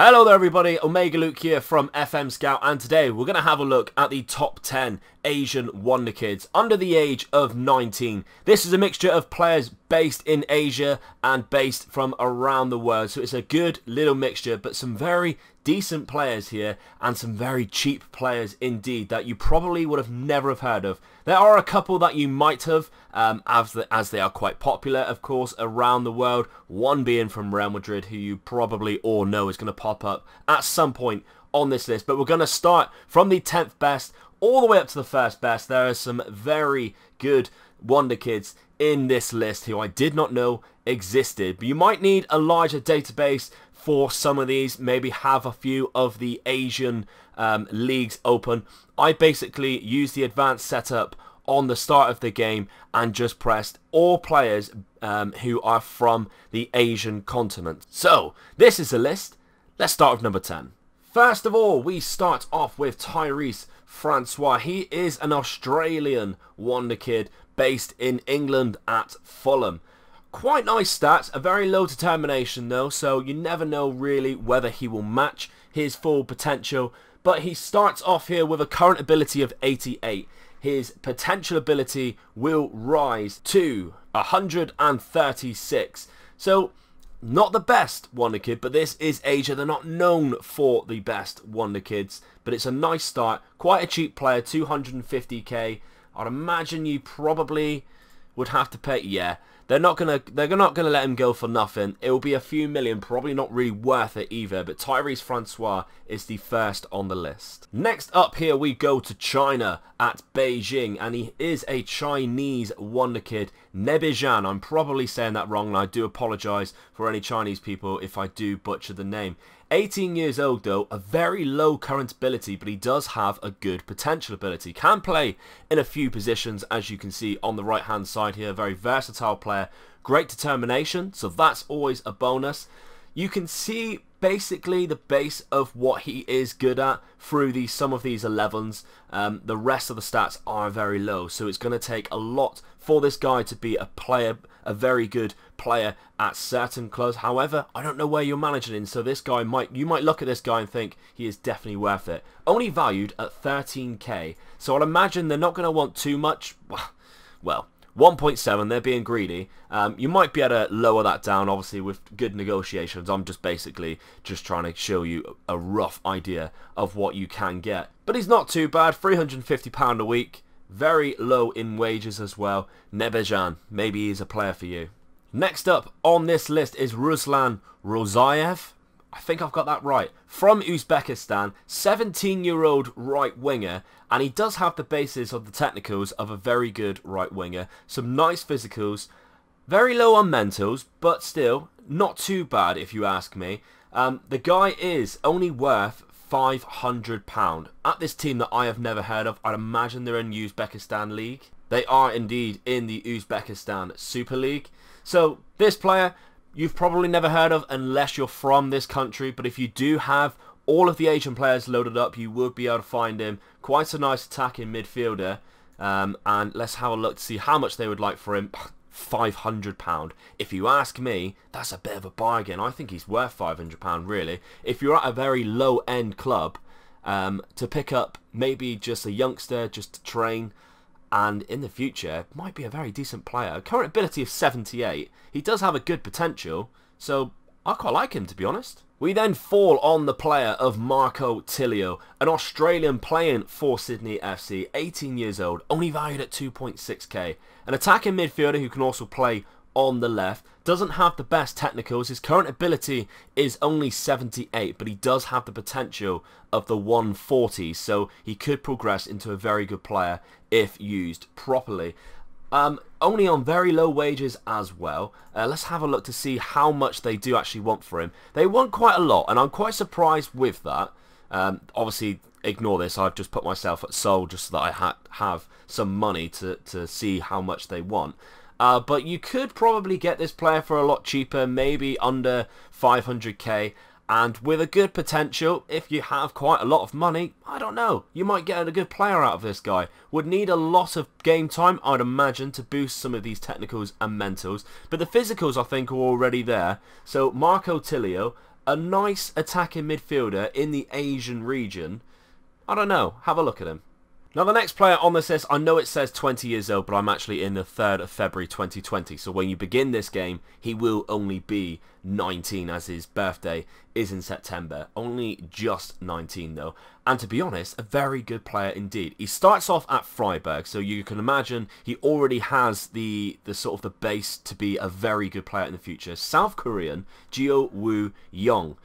Hello there everybody, Omega Luke here from FM Scout, and today we're going to have a look at the top 10 Asian Wonderkids under the age of 19. This is a mixture of players based in Asia and based from around the world, so it's a good little mixture, but some very decent players here and some very cheap players indeed that you probably would have never have heard of. There are a couple that you might have, as they are quite popular, of course, around the world. One being from Real Madrid, who you probably all know is going to pop up at some point on this list. But we're going to start from the 10th best all the way up to the first best. There are some very good Wonderkids in this list who I did not know existed. But you might need a larger database for some of these, maybe have a few of the Asian leagues open. I basically used the advanced setup on the start of the game and just pressed all players who are from the Asian continent. So this is the list. Let's start with number 10. First of all, we start off with Tyrese Francois. He is an Australian Wonderkid based in England at Fulham. Quite nice stats, a very low determination though, so you never know really whether he will match his full potential. But he starts off here with a current ability of 88. His potential ability will rise to 136. So, not the best Wonderkid, but this is Asia. They're not known for the best Wonderkids, but it's a nice start. Quite a cheap player, 250k. I'd imagine you probably would have to pay. Yeah, they're not gonna let him go for nothing. It will be a few million, probably not really worth it either. But Tyrese Francois is the first on the list. Next up here we go to China at Beijing, and he is a Chinese Wonderkid, Nebijan. I'm probably saying that wrong, and I do apologise for any Chinese people if I do butcher the name. 18 years old though, a very low current ability, but he does have a good potential ability. Can play in a few positions, as you can see on the right hand side here. Very versatile player, great determination, so that's always a bonus. You can see basically the base of what he is good at through some of these 11s. The rest of the stats are very low, so it's going to take a lot for this guy to be a very good player at certain clubs. However, I don't know where you're managing in, so this guy you might look at this guy and think he is definitely worth it. Only valued at 13k, so I'd imagine they're not going to want too much. Well, 1.7, they're being greedy. You might be able to lower that down, obviously, with good negotiations. I'm just basically trying to show you a rough idea of what you can get. But he's not too bad, £350 a week. Very low in wages as well. Nebijan, maybe he's a player for you. Next up on this list is Ruslan Rose. I think I've got that right. From Uzbekistan, 17-year-old right winger, and he does have the basis of the technicals of a very good right winger. Some nice physicals, very low on mentals, but still not too bad if you ask me. The guy is only worth £500 at this team that I have never heard of. I'd imagine they're in Uzbekistan League. They are indeed in the Uzbekistan Super League. So this player you've probably never heard of unless you're from this country, but if you do have all of the Asian players loaded up, you would be able to find him. Quite a nice attacking midfielder, and let's have a look to see how much they would like for him. £500. If you ask me, that's a bit of a bargain. I think he's worth £500 really. If you're at a very low end club, to pick up maybe just a youngster just to train, and in the future might be a very decent player. Current ability of 78. He does have a good potential, so I quite like him, to be honest. We then fall on the player of Marco Tulio, an Australian playing for Sydney FC, 18 years old, only valued at 2.6k. An attacking midfielder who can also play on the left. Doesn't have the best technicals. His current ability is only 78, but he does have the potential of the 140, so he could progress into a very good player if used properly. Only on very low wages as well. Let's have a look to see how much they do actually want for him. They want quite a lot, and I'm quite surprised with that. Obviously, ignore this. I've just put myself at sold just so that I have some money to see how much they want. But you could probably get this player for a lot cheaper, maybe under 500k. And with a good potential, if you have quite a lot of money, I don't know, you might get a good player out of this guy. Would need a lot of game time, I'd imagine, to boost some of these technicals and mentals. But the physicals, I think, are already there. So Marco Tulio, a nice attacking midfielder in the Asian region. I don't know. Have a look at him. Now the next player on this list, I know it says 20 years old, but I'm actually in the 3rd of February 2020. So when you begin this game, he will only be 19 as his birthday is in September. Only just 19 though. And to be honest, a very good player indeed. He starts off at Freiburg, so you can imagine he already has the sort of the base to be a very good player in the future. South Korean, Jeo Woo Young.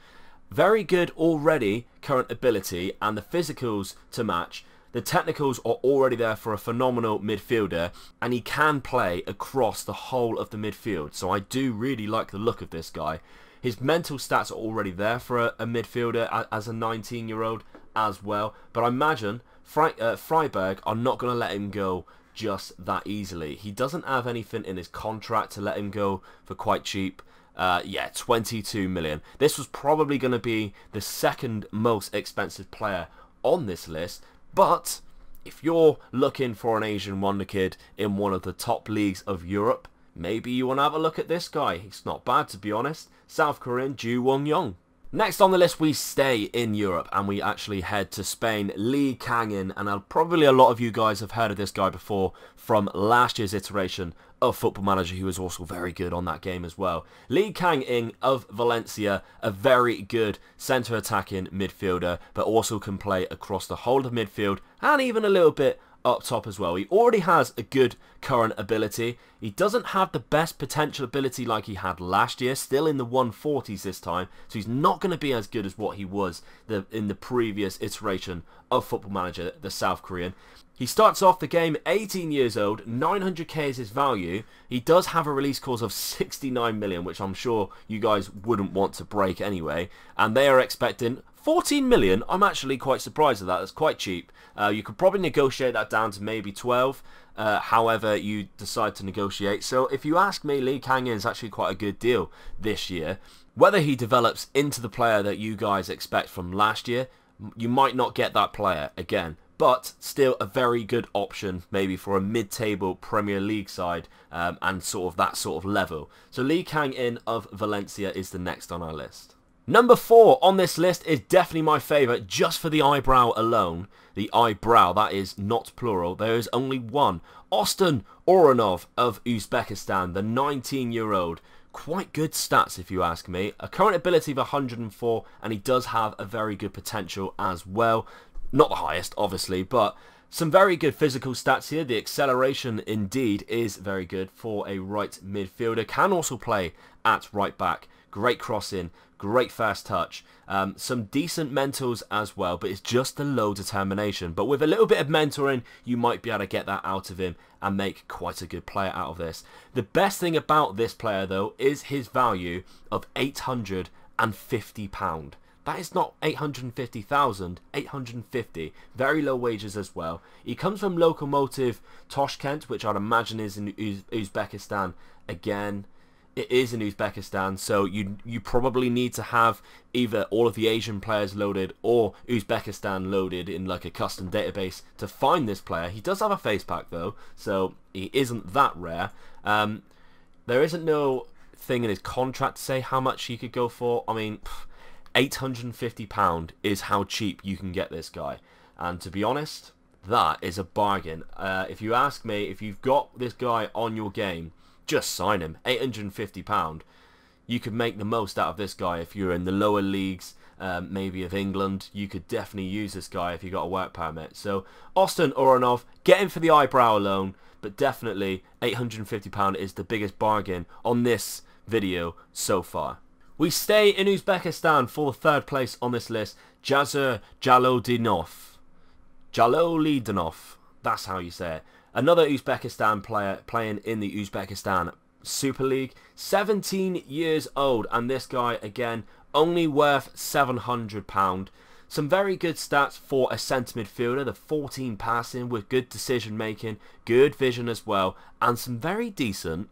Very good already, current ability and the physicals to match. The technicals are already there for a phenomenal midfielder, and he can play across the whole of the midfield. So I do really like the look of this guy. His mental stats are already there for a midfielder as a 19-year-old as well. But I imagine Freiburg are not going to let him go just that easily. He doesn't have anything in his contract to let him go for quite cheap. Yeah, 22 million. This was probably going to be the second most expensive player on this list. But if you're looking for an Asian wonder kid in one of the top leagues of Europe, maybe you want to have a look at this guy. He's not bad, to be honest. South Korean Ju Won Young. Next on the list, we stay in Europe and we actually head to Spain. Lee Kang, and probably a lot of you guys have heard of this guy before from last year's iteration of Football Manager. He was also very good on that game as well. Lee Kang of Valencia, a very good centre attacking midfielder, but also can play across the whole of midfield and even a little bit up top as well. He already has a good current ability. He doesn't have the best potential ability like he had last year, still in the 140s this time, so he's not going to be as good as what he was in the previous iteration of Football Manager, the South Korean. He starts off the game 18 years old, 900k is his value. He does have a release clause of 69 million, which I'm sure you guys wouldn't want to break anyway, and they are expecting 14 million. I'm actually quite surprised at that. That's quite cheap. You could probably negotiate that down to maybe 12, however you decide to negotiate. So if you ask me, Lee Kang is actually quite a good deal this year. Whether he develops into the player that you guys expect from last year, you might not get that player again. But still a very good option maybe for a mid-table Premier League side and sort of that sort of level. So Lee Kang of Valencia is the next on our list. Number 4 on this list is definitely my favourite just for the eyebrow alone. The eyebrow, that is not plural. There is only one. Ostan Oronov of Uzbekistan, the 19-year-old. Quite good stats if you ask me. A current ability of 104 and he does have a very good potential as well. Not the highest, obviously, but some very good physical stats here. The acceleration, indeed, is very good for a right midfielder. Can also play at right back. Great crossing, great fast touch. Some decent mentals as well, but it's just the low determination. But with a little bit of mentoring, you might be able to get that out of him and make quite a good player out of this. The best thing about this player, though, is his value of £850. That is not 850,000, 850. Very low wages as well. He comes from Lokomotiv Toshkent, which I'd imagine is in Uzbekistan. Again, it is in Uzbekistan, so you probably need to have either all of the Asian players loaded or Uzbekistan loaded in like a custom database to find this player. He does have a face pack though, so he isn't that rare. There isn't no thing in his contract to say how much he could go for. I mean, £850 is how cheap you can get this guy, and to be honest, that is a bargain. If you ask me, if you've got this guy on your game, just sign him. £850. You could make the most out of this guy if you're in the lower leagues, maybe of England. You could definitely use this guy if you got a work permit. So Ostan Oronov, get him for the eyebrow alone, but definitely £850 is the biggest bargain on this video so far. We stay in Uzbekistan for the 3rd place on this list. Jazir Jalolidinov. Jalolidinov. That's how you say it. Another Uzbekistan player playing in the Uzbekistan Super League. 17 years old. And this guy, again, only worth £700. Some very good stats for a centre midfielder. The 14 passing with good decision making. Good vision as well. And some very decent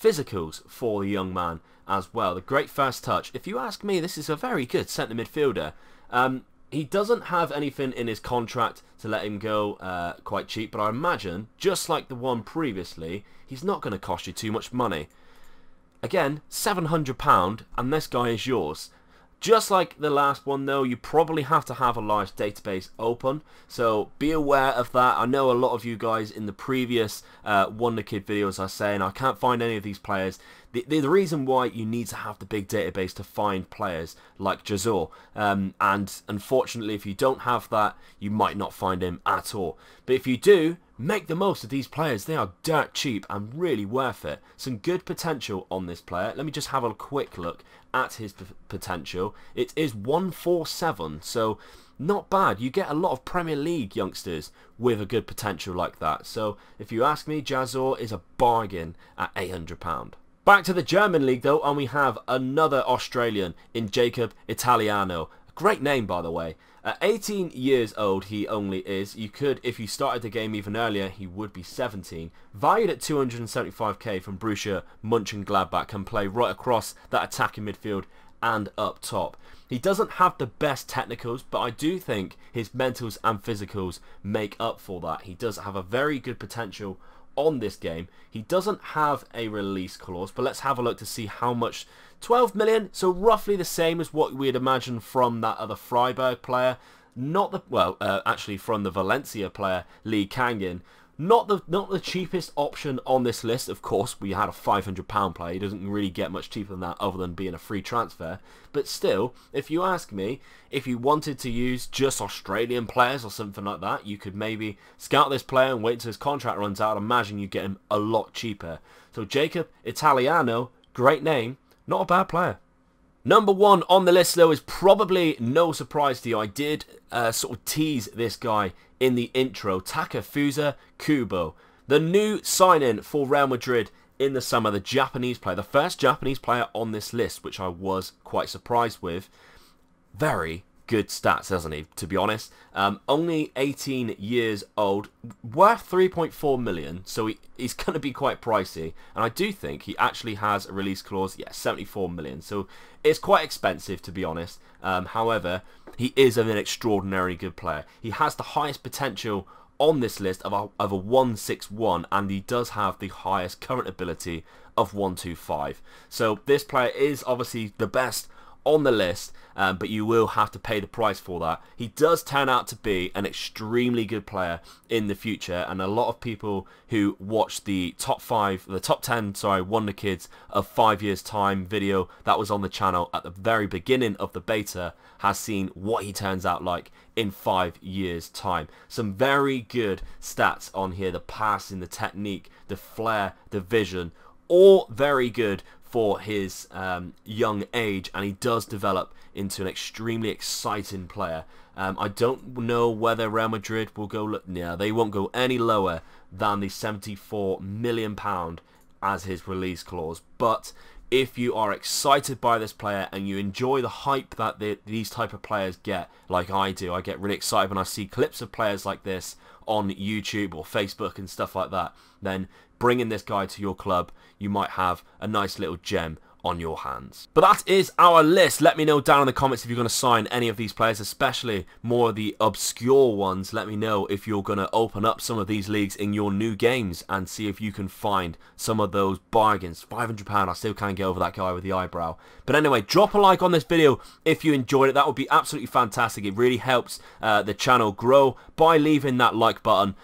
physicals for the young man as well. The great first touch. If you ask me, this is a very good centre midfielder. He doesn't have anything in his contract to let him go quite cheap, but I imagine, just like the one previously, he's not going to cost you too much money. Again, £700, and this guy is yours. Just like the last one though, you probably have to have a large database open, so be aware of that. I know a lot of you guys in the previous Wonderkid videos are saying I can't find any of these players. The reason why you need to have the big database to find players like Jazor, and unfortunately if you don't have that, you might not find him at all. But if you do, make the most of these players. They are dirt cheap and really worth it. Some good potential on this player. Let me just have a quick look at his potential. It is 147, so not bad. You get a lot of Premier League youngsters with a good potential like that. So if you ask me, Jazor is a bargain at £800. Back to the German league though, and we have another Australian in Jacob Italiano. Great name, by the way. 18 years old he only is. You could, if you started the game even earlier, he would be 17. Valued at 275k from Borussia Mönchengladbach, can play right across that attacking midfield and up top. He doesn't have the best technicals, but I do think his mentals and physicals make up for that. He does have a very good potential on this game. He doesn't have a release clause, but let's have a look to see how much. 12 million, so roughly the same as what we'd imagine from that other Freiburg player. Not the, well, actually from the Valencia player, Kang. Not the cheapest option on this list. Of course, we had a £500 player. He doesn't really get much cheaper than that other than being a free transfer. But still, if you ask me, if you wanted to use just Australian players or something like that, you could maybe scout this player and wait until his contract runs out. Imagine you get him a lot cheaper. So Jacob Italiano, great name, not a bad player. Number one on the list though is probably no surprise to you. I did sort of tease this guy in the intro. Taka Kubo, the new sign-in for Real Madrid in the summer, the Japanese player, the first Japanese player on this list, which I was quite surprised with. Very good stats, doesn't he, to be honest. Only 18 years old, worth 3.4 million, so he's going to be quite pricey, and I do think he actually has a release clause. Yeah, 74 million, so it's quite expensive, to be honest. However, he is an extraordinarily good player. He has the highest potential on this list of a 161, and he does have the highest current ability of 125. So this player is obviously the best on the list, but you will have to pay the price for that. He does turn out to be an extremely good player in the future, and a lot of people who watch the top 10 Wonderkids of 5 years time video that was on the channel at the very beginning of the beta has seen what he turns out like in 5 years time. Some very good stats on here: the passing, the technique, the flair, the vision, all very good for his young age, and he does develop into an extremely exciting player. I don't know whether Real Madrid will go, they won't go any lower than the £74 million as his release clause. But if you are excited by this player and you enjoy the hype that these type of players get, like I do, I get really excited when I see clips of players like this on YouTube or Facebook and stuff like that, then bringing this guy to your club, you might have a nice little gem on your hands. But that is our list. Let me know down in the comments if you're going to sign any of these players, especially more of the obscure ones. Let me know if you're going to open up some of these leagues in your new games and see if you can find some of those bargains. £500, I still can't get over that guy with the eyebrow. But anyway, drop a like on this video if you enjoyed it. That would be absolutely fantastic. It really helps the channel grow by leaving that like button,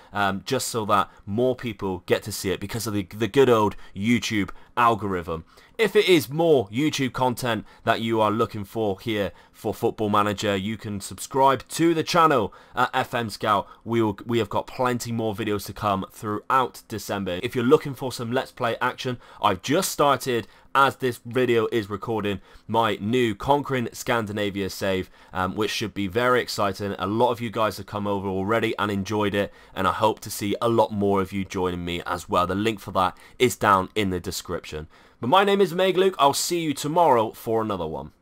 just so that more people get to see it because of the good old YouTube algorithm. If it is more YouTube content that you are looking for here for Football Manager, you can subscribe to the channel at FM Scout. We have got plenty more videos to come throughout December. If you're looking for some Let's Play action, I've just started, as this video is recording, my new Conquering Scandinavia save, which should be very exciting. A lot of you guys have come over already and enjoyed it, and I hope to see a lot more of you joining me as well. The link for that is down in the description. But my name is Luke. I'll see you tomorrow for another one.